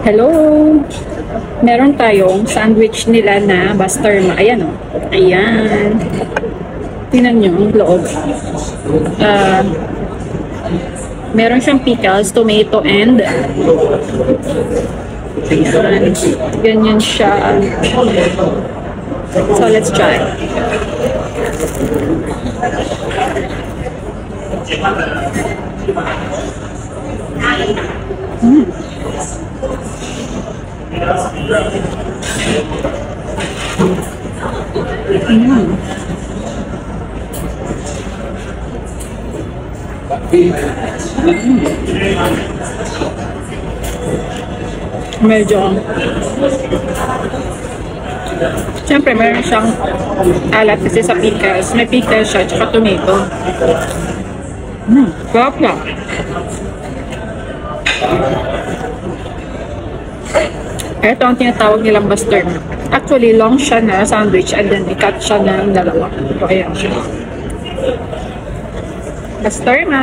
Hello! Meron tayong sandwich nila na bastarma. Ayan o. Ayan. Tingnan nyo ang loob. Meron siyang pickles, tomato, and ayan. Ganyan siya. So, let's try. Medyo siyempre meron siyang alat kasi sa pickles. May pickles siya tsaka tomato. Sarap siya. Ito ang tinatawag nilang bastarma. Actually, long siya na sandwich and then i-cut siya ng dalawa. So, ayan siya. Bastarma!